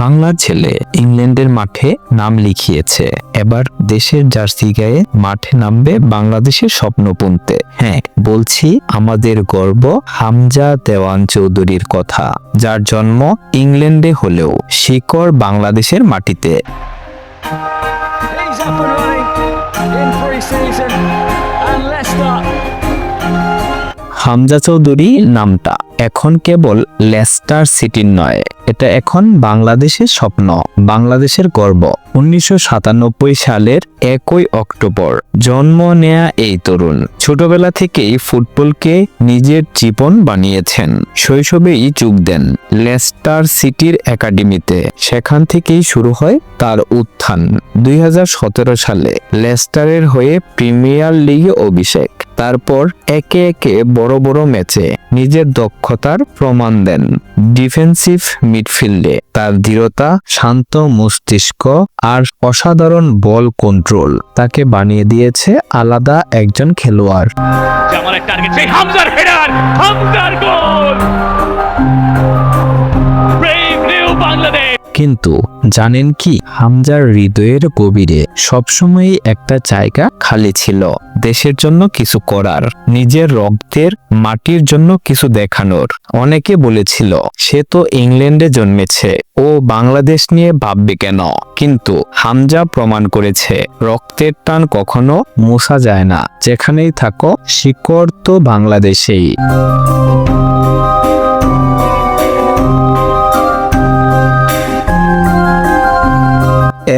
বাংলার ছেলে ইংল্যান্ডের মাঠে নাম লিখিয়েছে, এবার দেশের জার্সি গায়ে মাঠে নামবে বাংলাদেশের স্বপ্ন বুনতে। হ্যাঁ, বলছি আমাদের গর্ব হামজা দেওয়ান চৌধুরীর কথা, যার জন্ম ইংল্যান্ডে হলেও শিকড় বাংলাদেশের মাটিতে। হামজা চৌধুরী নামটা এখন কেবল লেস্টার সিটির নয়, এটা এখন বাংলাদেশের স্বপ্ন, বাংলাদেশের গর্ব। 1997 সালের 1 অক্টোবর জন্ম নেয়া এই তরুণ ছোটবেলা থেকেই ফুটবলকে নিজের জীবন বানিয়েছেন। শৈশবেই যোগ দেন লেস্টার সিটির একাডেমিতে, সেখান থেকেই শুরু হয় তার উত্থান। 2017 সালে লেস্টারের হয়ে প্রিমিয়ার লিগে অভিষেক, তারপর একে একে বড় বড় ম্যাচে নিজের দক্ষতার প্রমাণ দেন। ডিফেন্সিভ মিডফিল্ডে তার দৃঢ়তা, শান্ত মস্তিষ্ক আর অসাধারণ বল কন্ট্রোল তাকে বানিয়ে দিয়েছে আলাদা একজন খেলোয়াড়। কিন্তু জানেন কি, হামজার হৃদয়ের গভীরে সবসময়ই একটা জায়গা খালি ছিল, দেশের জন্য কিছু করার, নিজের রক্তের মাটির জন্য কিছু দেখানোর। অনেকে বলেছিল সে তো ইংল্যান্ডে জন্মেছে, ও বাংলাদেশ নিয়ে ভাববে কেন, কিন্তু হামজা প্রমাণ করেছে রক্তের টান কখনো মোছা যায় না, যেখানেই থাকো শিকড় তো বাংলাদেশেই।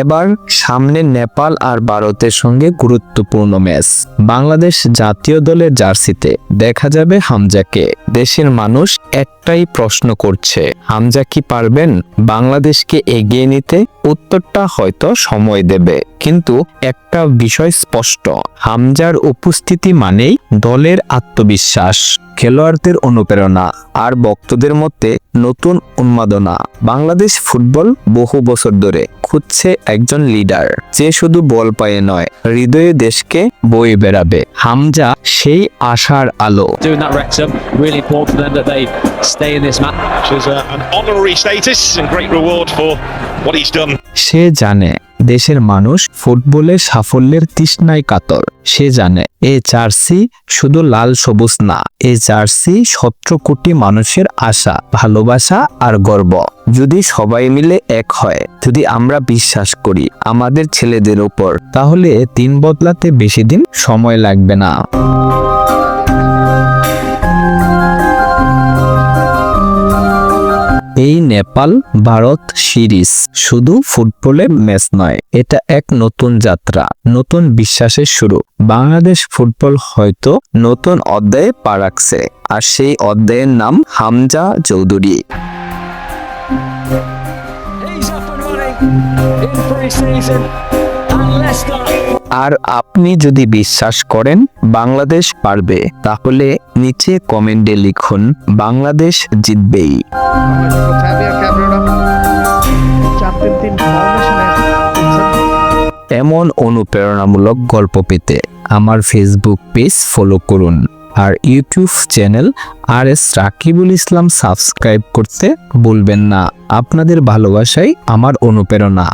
এবার সামনে নেপাল আর ভারতের সঙ্গে গুরুত্বপূর্ণ ম্যাচ। বাংলাদেশ জাতীয় দলের জার্সিতে দেখা যাবে হামজাকে। দেশের মানুষ একটাই প্রশ্ন করছে, হামজা কি পারবেন বাংলাদেশকে এগিয়ে নিতে? উত্তরটা হয়তো সময় দেবে, কিন্তু একটা বিষয় স্পষ্ট, হামজার উপস্থিতি মানেই দলের আত্মবিশ্বাস, খেলোয়াড়দের অনুপ্রেরণা আর ভক্তদের মধ্যে নতুন উন্মাদনা। বাংলাদেশ ফুটবল বহু বছর ধরে খুঁজছে একজন লিডার, যে শুধু বল পায়ে নয়, হৃদয়ে দেশকে বয়ে বেড়াবে। হামজা সেই আশার আলো। সে জানে দেশের মানুষ ফুটবলের সাফল্যের তৃষ্ণায় কাতর। সে জানে এই জার্সি শুধু লাল সবুজ না, এই জার্সি 17 কোটি মানুষের আশা, ভালোবাসা আর গর্ব। যদি সবাই মিলে এক হয়, যদি আমরা বিশ্বাস করি আমাদের ছেলেদের উপর, তাহলে দিন বদলাতে বেশি দিন সময় লাগবে না। এই নেপাল ভারত সিরিজ শুধু ফুটবলের ম্যাচ নয়, এটা এক নতুন যাত্রা, নতুন বিশ্বাসের শুরু। বাংলাদেশ ফুটবল হয়তো নতুন অধ্যায়ে পা রাখছে, আর সেই অধ্যায়ের নাম হামজা চৌধুরী। আর আপনি যদি বিশ্বাস করেন বাংলাদেশ পারবে, তাহলে নিচে কমেন্টে লিখুন বাংলাদেশ জিতবেই। এমন অনুপ্রেরণামূলক গল্প পেতে আমার ফেসবুক পেজ ফলো করুন আর ইউটিউব চ্যানেল RS রাকিবুল ইসলাম সাবস্ক্রাইব করতে ভুলবেন না। আপনাদের ভালোবাসাই আমার অনুপ্রেরণা।